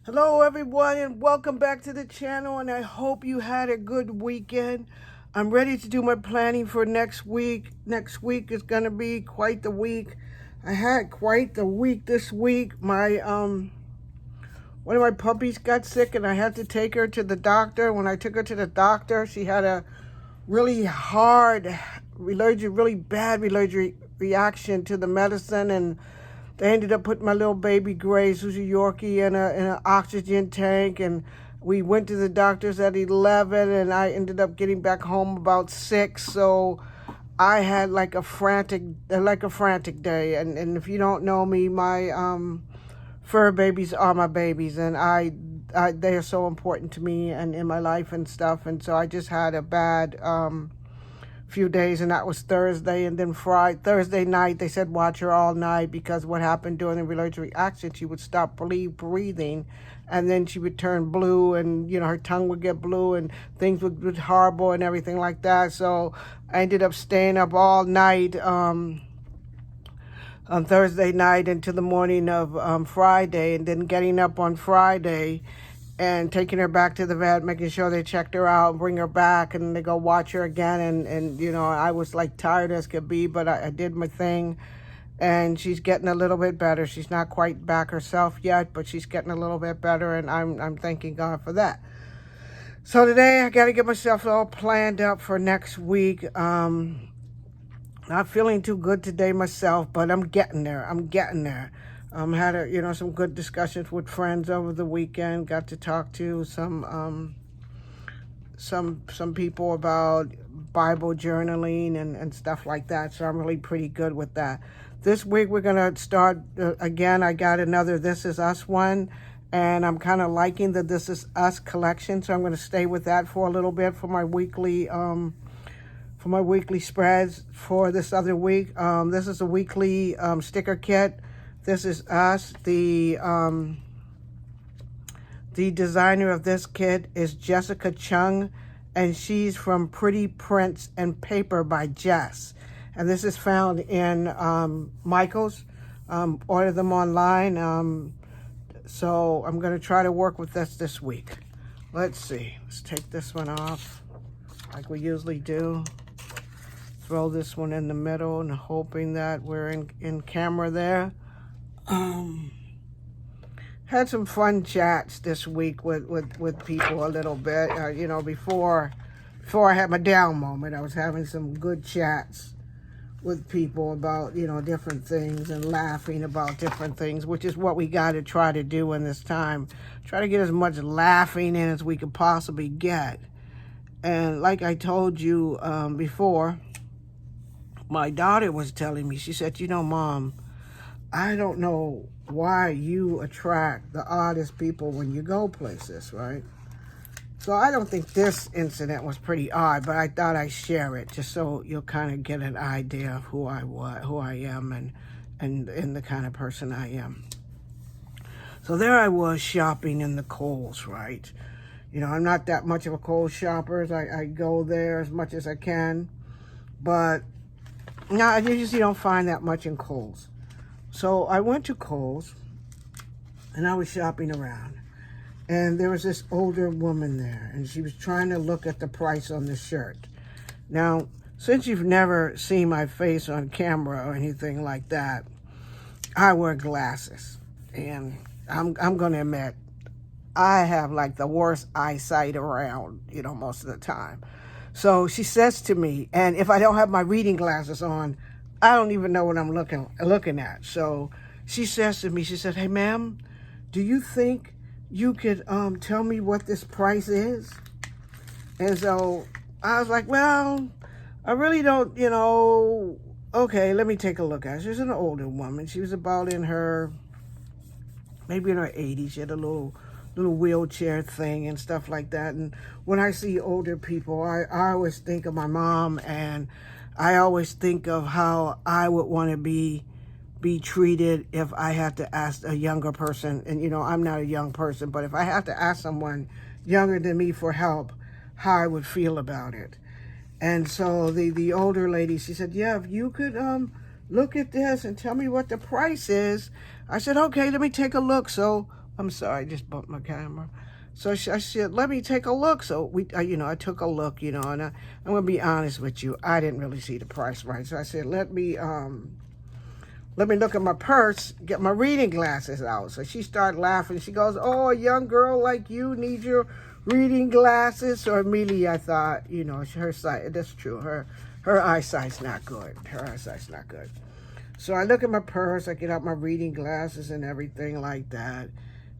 Hello everyone and welcome back to the channel, and I hope you had a good weekend. I'm ready to do my planning for next week. Next week is going to be quite the week. I had quite the week this week. My one of my puppies got sick and I had to take her to the doctor. When I took her to the doctor, she had a really hard really bad allergic reaction to the medicine, and they ended up putting my little baby Grace, who's a Yorkie, in an oxygen tank, and we went to the doctors at 11, and I ended up getting back home about 6. So I had like a frantic day. And if you don't know me, my fur babies are my babies, and they are so important to me and in my life and stuff. And so I just had a bad few days, and that was Thursday. And then Thursday night, they said watch her all night, because what happened during the allergic reaction, she would stop breathing, and then she would turn blue, and her tongue would get blue, and things would be horrible and everything like that. So I ended up staying up all night on Thursday night into the morning of Friday, and then getting up on Friday and taking her back to the vet, making sure they checked her out and bring her back, and they go watch her again. And I was like tired as could be, but I did my thing, and she's getting a little bit better. She's not quite back herself yet, but she's getting a little bit better, and I'm thanking God for that. So today I got to get myself all planned up for next week. Not feeling too good today myself, but I'm getting there. Had some good discussions with friends over the weekend. Got to talk to some people about Bible journaling and stuff like that. So I'm really pretty good with that. This week we're gonna start again. I got another This Is Us one, and I'm kind of liking the This Is Us collection. So I'm gonna stay with that for a little bit for my weekly spreads for this other week. This is a weekly sticker kit. This Is Us. The designer of this kit is Jessica Chung, and she's from Pretty Prints and Paper by Jess. And this is found in Michael's. Order them online. So I'm going to try to work with this week. Let's see. Let's take this one off like we usually do. Throw this one in the middle and hoping that we're in camera there. Had some fun chats this week with people a little bit. Before I had my down moment, I was having some good chats with people about, different things, and laughing about different things, which is what we got to try to do in this time. Try to get as much laughing in as we could possibly get. And like I told you before, my daughter was telling me, she said, Mom, I don't know why you attract the oddest people when you go places, right? So I don't think this incident was pretty odd, but I thought I'd share it just so you'll kind of get an idea of who I am, and the kind of person I am. So there I was shopping in the Kohl's, right? I'm not that much of a Kohl's shopper. I go there as much as I can, but I usually don't find that much in Kohl's. So I went to Kohl's, and I was shopping around, and there was this older woman there, and she was trying to look at the price on the shirt. Now, since you've never seen my face on camera or anything like that, I wear glasses, and I'm going to admit, I have like the worst eyesight around, most of the time. So she says to me, and if I don't have my reading glasses on, I don't even know what I'm looking at. So she says to me, she said, "Hey, ma'am, do you think you could tell me what this price is?" And so I was like, well, I really don't, okay, let me take a look at it. She was an older woman. She was about maybe in her 80s. She had a little wheelchair thing and stuff like that. And when I see older people, I always think of my mom, and I always think of how I would want to be treated if I had to ask a younger person. And, I'm not a young person, but if I had to ask someone younger than me for help, how I would feel about it. And so the older lady, she said, yeah, if you could look at this and tell me what the price is. I said, okay, let me take a look. So I'm sorry, I just bumped my camera. So I said, let me take a look. So I took a look, and I'm gonna be honest with you, I didn't really see the price right. So I said, let me look at my purse, get my reading glasses out. So she started laughing. She goes, oh, a young girl like you needs your reading glasses. So immediately I thought, her sight, that's true. Her eyesight's not good. Her eyesight's not good. So I look at my purse, I get out my reading glasses and everything like that,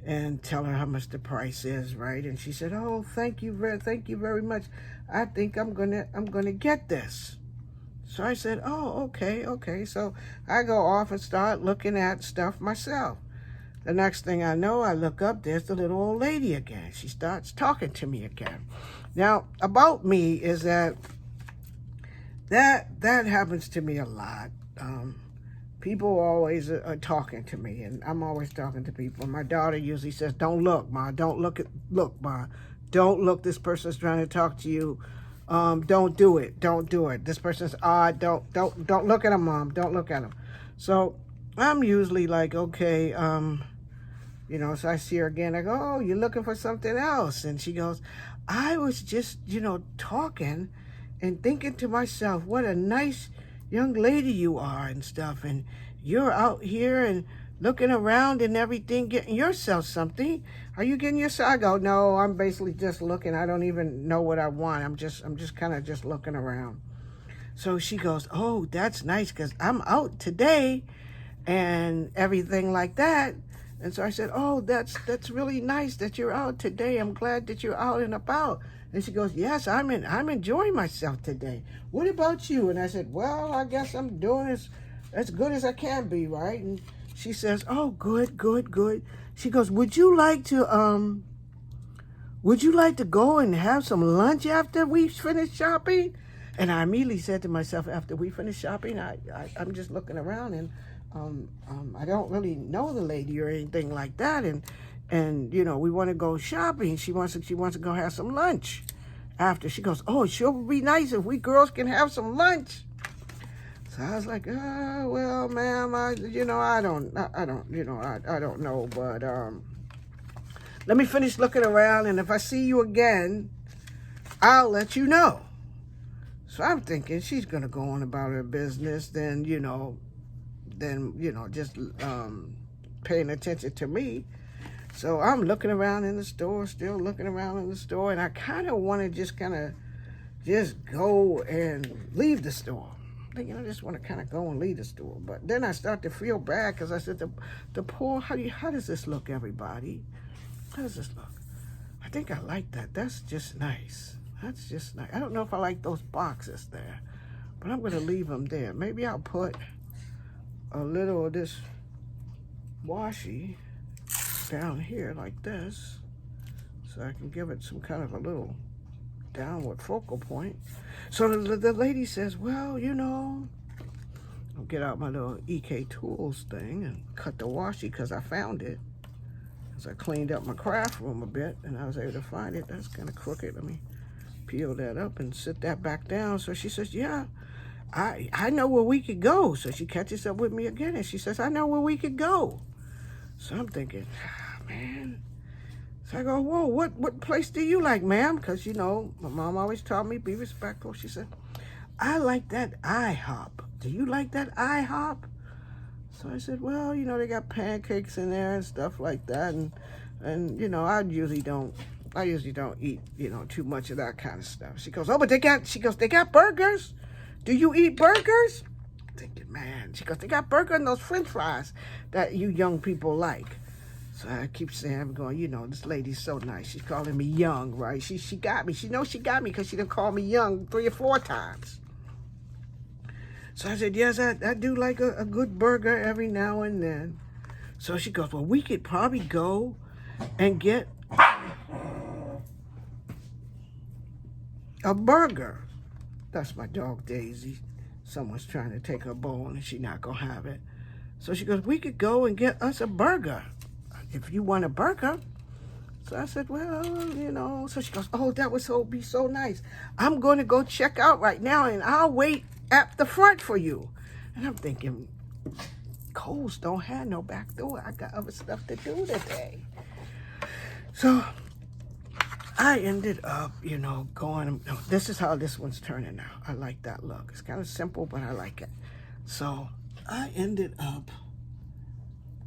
and tell her how much the price is, right? And she said, oh, thank you very much. I think I'm gonna get this. So I said, oh, okay. So I go off and start looking at stuff myself. The next thing I know, I look up, there's the little old lady again. She starts talking to me again. Now, about me is that happens to me a lot. People always are talking to me, and I'm always talking to people. My daughter usually says, don't look, Ma. Don't look, Ma. Don't look. This person's trying to talk to you. Don't do it. Don't do it. This person's odd. Don't look at him, Mom. Don't look at him. So I'm usually like, okay, so I see her again. I go, oh, you're looking for something else. And she goes, I was just, talking and thinking to myself, what a nice young lady you are and stuff. And you're out here and looking around and everything, getting yourself something. Are you getting yourself? I go, no, I'm basically just looking. I don't even know what I want. I'm just kind of just looking around. So she goes, oh, that's nice because I'm out today and everything like that. And so I said, oh, that's really nice that you're out today. I'm glad that you're out and about. And she goes, yes, I'm enjoying myself today. What about you? And I said, well, I guess I'm doing as good as I can be, right? And she says, oh, good. She goes, would you like to go and have some lunch after we finish shopping? And I immediately said to myself, after we finish shopping, I'm just looking around, and I don't really know the lady or anything like that, and we want to go shopping. She wants to go have some lunch after. She goes, oh, it sure would be nice if we girls can have some lunch. So I was like, oh, well, ma'am, I don't know, but let me finish looking around, and if I see you again, I'll let you know. So I'm thinking she's gonna go on about her business, then just paying attention to me. So I'm looking around in the store, still looking around in the store, and I kind of want to just go and leave the store. I just want to kind of go and leave the store. But then I start to feel bad because I said, the poor, how does this look, everybody? How does this look? I think I like that. That's just nice. That's just nice. I don't know if I like those boxes there, but I'm going to leave them there. Maybe I'll put a little of this washi down here like this, so I can give it some kind of a little downward focal point. So the lady says, well, I'll get out my little EK Tools thing and cut the washi because I found it. As I cleaned up my craft room a bit and I was able to find it. That's kind of crooked. Let me peel that up and sit that back down. So she says, yeah, I know where we could go. So she catches up with me again and she says, I know where we could go. So I'm thinking, man. So I go, whoa, what place do you like, ma'am? Because, my mom always taught me, be respectful. She said, I like that IHOP. Do you like that IHOP? So I said, well, they got pancakes in there and stuff like that. And I usually don't eat, too much of that kind of stuff. She goes, oh, but they got burgers. Do you eat burgers? I'm thinking, man. She goes, they got burger and those French fries that you young people like. So I keep saying, I'm going, this lady's so nice. She's calling me young, right? She got me. She knows she got me because she done called me young 3 or 4 times. So I said, yes, I do like a good burger every now and then. So she goes, well, we could probably go and get a burger. That's my dog, Daisy. Someone's trying to take her bone and she's not going to have it. So she goes, we could go and get us a burger if you want a burger. So I said, well, So she goes, oh, that would be so nice. I'm going to go check out right now and I'll wait at the front for you. And I'm thinking, Kohl's don't have no back door. I got other stuff to do today. So I ended up, going, this is how this one's turning out. I like that look. It's kind of simple, but I like it. So I ended up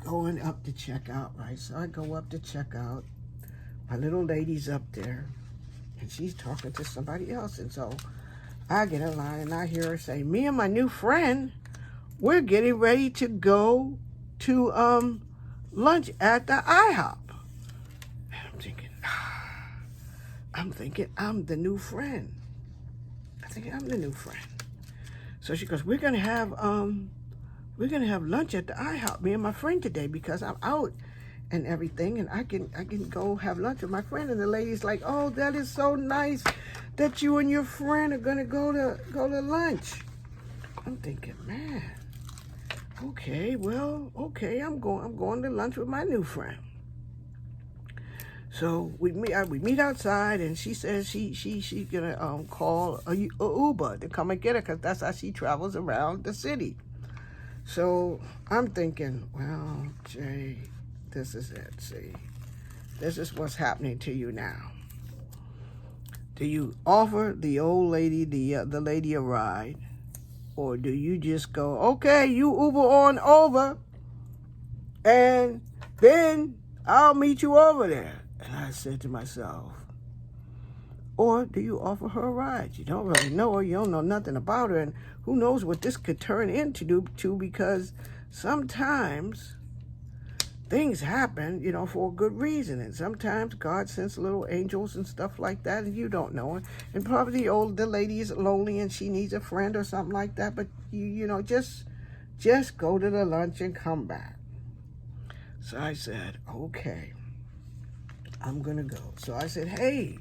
going up to check out, right? So I go up to check out. My little lady's up there, and she's talking to somebody else. And so I get in line, and I hear her say, me and my new friend, we're getting ready to go to lunch at the IHOP. And I'm thinking, I'm the new friend. I'm the new friend. So she goes, we're gonna have lunch at the IHOP, me and my friend today, because I'm out and everything, and I can go have lunch with my friend. And the lady's like, oh, that is so nice that you and your friend are gonna go to lunch. I'm thinking, man, okay, I'm going to lunch with my new friend. So we meet outside, and she says she's gonna call a Uber to come and get her, because that's how she travels around the city. So I'm thinking, well, Jay, this is it. See, this is what's happening to you now. Do you offer the old lady, the lady, a ride, or do you just go, okay, you Uber on over, and then I'll meet you over there? And I said to myself, or do you offer her a ride? You don't really know her. You don't know nothing about her. And who knows what this could turn into, because sometimes things happen, for a good reason. And sometimes God sends little angels and stuff like that, and you don't know it. And probably the lady is lonely and she needs a friend or something like that. But, just go to the lunch and come back. So I said, okay, I'm going to go. So I said, hey,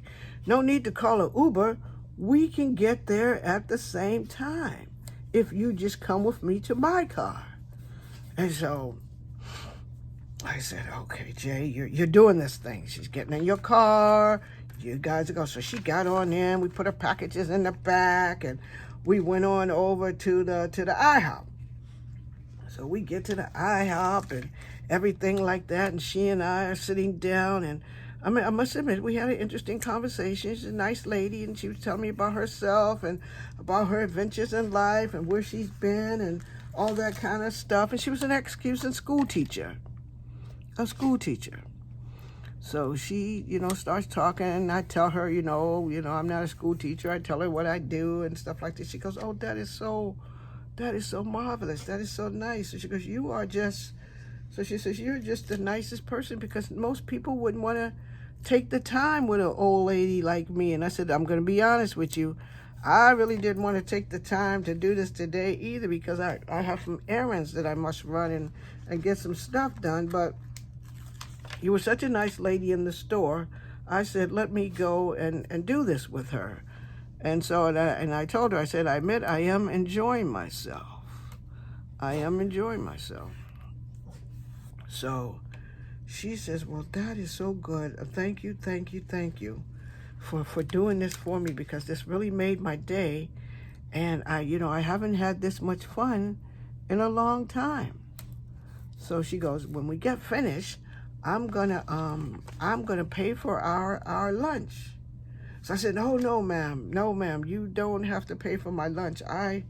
no need to call an Uber. We can get there at the same time if you just come with me to my car. And so I said, okay, Jay, you're doing this thing. She's getting in your car. You guys go. So she got on in. We put her packages in the back, and we went on over to the IHOP. So we get to the IHOP and everything like that, and she and I are sitting down, and I must admit, we had an interesting conversation. She's a nice lady, and she was telling me about herself and about her adventures in life and where she's been and all that kind of stuff. And she was a school teacher. So she, starts talking, and I tell her, I'm not a school teacher. I tell her what I do and stuff like this. She goes, oh, that is so marvelous. That is so nice. So she goes, so she says, you're just the nicest person, because most people wouldn't want to take the time with an old lady like me. And I said, I'm going to be honest with you. I really didn't want to take the time to do this today either, because I have some errands that I must run and get some stuff done. But you were such a nice lady in the store. I said, let me go and do this with her. And so, and I told her, I said, I admit I am enjoying myself. So she says, well, that is so good. Thank you for doing this for me, because this really made my day. And I haven't had this much fun in a long time. So she goes, when we get finished, I'm gonna pay for our lunch. So I said, no, ma'am, you don't have to pay for my lunch. I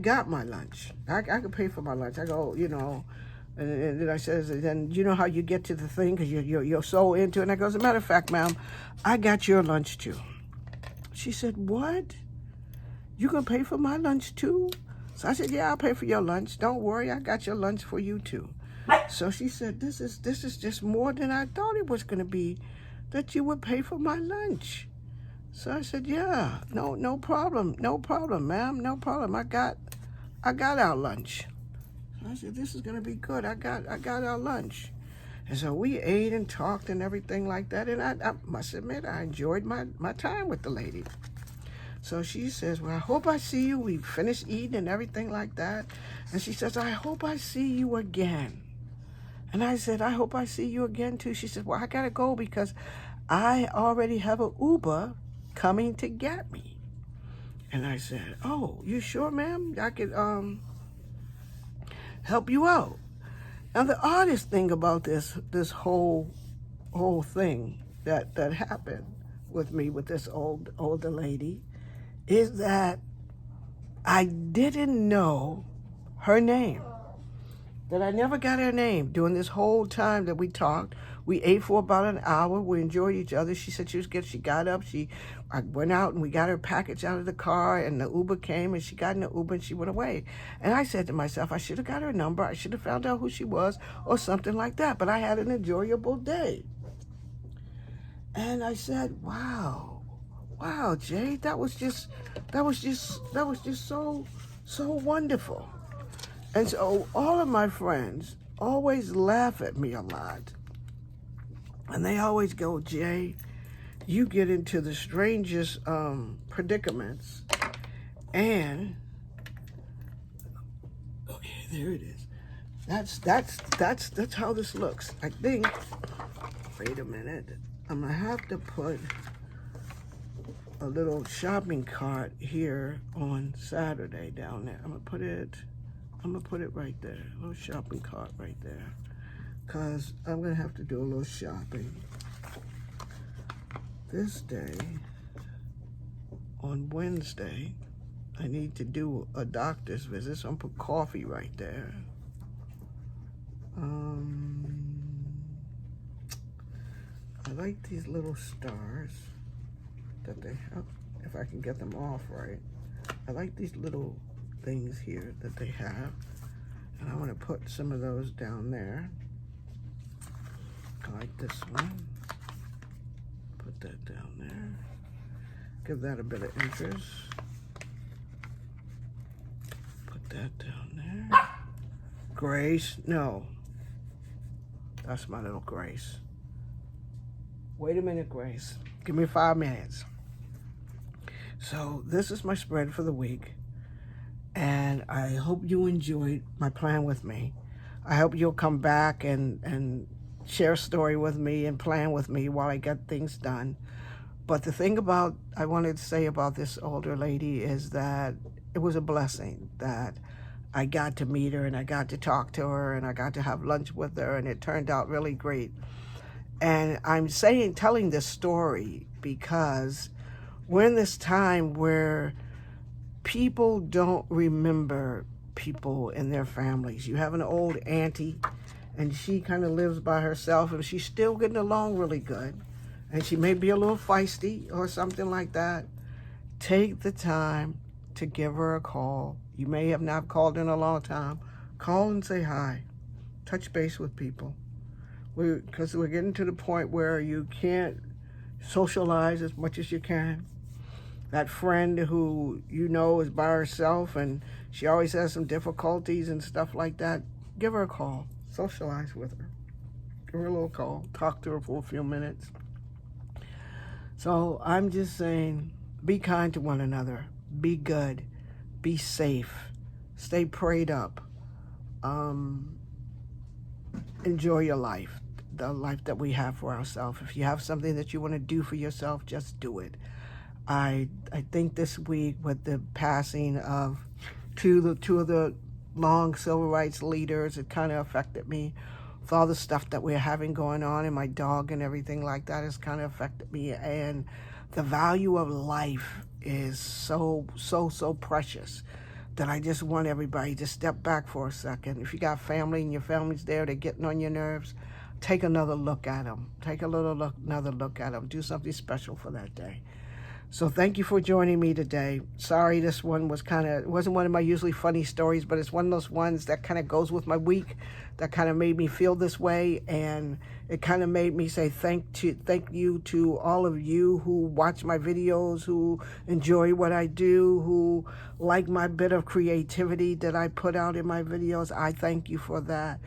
got my lunch. I can pay for my lunch. I go, and then I says, then you know how you get to the thing, because you're so into it. And I go, as a matter of fact, ma'am, I got your lunch too. She said, what? You gonna pay for my lunch too? So I said, yeah, I'll pay for your lunch. Don't worry, I got your lunch for you too. So she said, this is just more than I thought it was gonna be, that you would pay for my lunch. So I said, yeah, no problem, ma'am, no problem. I got our lunch. So I said, this is gonna be good. I got our lunch. And so we ate and talked and everything like that. And I must admit, I enjoyed my time with the lady. So she says, well, I hope I see you. We finished eating and everything like that. And she says, I hope I see you again. And I said, I hope I see you again too. She said, well, I gotta go because I already have an Uber coming to get me. And I said, oh, you sure, ma'am? I could help you out. Now, the oddest thing about this whole whole thing that happened with me with this older lady is that I didn't know her name. That I never got her name during this whole time that we talked. We ate for about an hour. We enjoyed each other. She said she was good. She got up. I went out and we got her package out of the car, and the Uber came, and she got in the Uber and she went away. And I said to myself, I should have got her number. I should have found out who she was or something like that. But I had an enjoyable day. And I said, wow, Jay, that was just so wonderful. And so all of my friends always laugh at me a lot. And they always go, Jay, you get into the strangest predicaments. And, okay, there it is. That's how this looks. I think, wait a minute. I'm gonna have to put a little shopping cart here on Saturday down there. I'm gonna put it right there, a little shopping cart right there, because I'm gonna have to do a little shopping this day. On Wednesday, I need to do a doctor's visit, so I'm gonna put coffee right there. I like these little stars that they have, if I can get them off right. I like these little things here that they have, and I want to put some of those down there. I like this one. Put that down there. Give that a bit of interest. Put that down there. Grace, no. That's my little Grace. Wait a minute, Grace. Give me 5 minutes. So this is my spread for the week. And I hope you enjoyed my plan with me. I hope you'll come back and share a story with me and plan with me while I get things done. But the thing I wanted to say about this older lady is that it was a blessing that I got to meet her and I got to talk to her and I got to have lunch with her, and it turned out really great. And I'm telling this story because we're in this time where people don't remember people in their families. You have an old auntie, and she kind of lives by herself, and she's still getting along really good. And she may be a little feisty or something like that. Take the time to give her a call. You may have not called in a long time. Call and say hi. Touch base with people. Because we're getting to the point where you can't socialize as much as you can. That friend who you know is by herself and she always has some difficulties and stuff like that, give her a call. Socialize with her. Give her a little call. Talk to her for a few minutes. So I'm just saying, be kind to one another. Be good. Be safe. Stay prayed up. Enjoy your life. The life that we have for ourselves. If you have something that you want to do for yourself, just do it. I think this week with the passing of two of the long civil rights leaders, it kind of affected me. With all the stuff that we're having going on, and my dog and everything like that has kind of affected me. And the value of life is so precious that I just want everybody to step back for a second. If you got family and your family's there, they're getting on your nerves, take another look at them. Take another look at them. Do something special for that day. So thank you for joining me today. Sorry, this one was wasn't one of my usually funny stories, but it's one of those ones that kind of goes with my week, that kind of made me feel this way, and it kind of made me say thank you to all of you who watch my videos, who enjoy what I do, who like my bit of creativity that I put out in my videos. I thank you for that.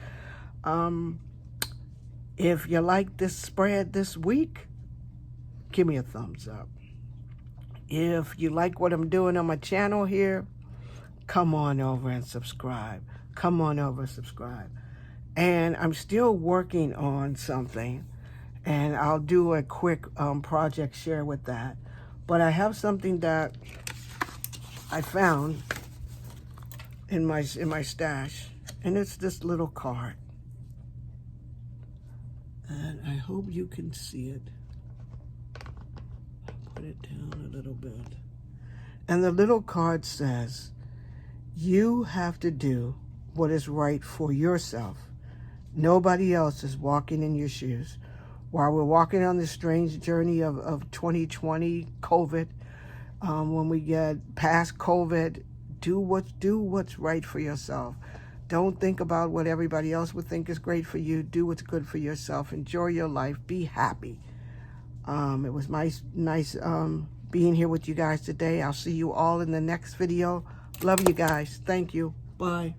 If you like this spread this week, give me a thumbs up. If you like what I'm doing on my channel here, come on over and subscribe. Come on over and subscribe. And I'm still working on something, and I'll do a quick project share with that. But I have something that I found in my stash, and it's this little card. And I hope you can see it. Put it down a little bit. And the little card says, you have to do what is right for yourself. Nobody else is walking in your shoes. While we're walking on this strange journey of 2020, COVID, when we get past COVID, do what's right for yourself. Don't think about what everybody else would think is great for you. Do what's good for yourself. Enjoy your life. Be happy. It was nice being here with you guys today. I'll see you all in the next video. Love you guys. Thank you. Bye.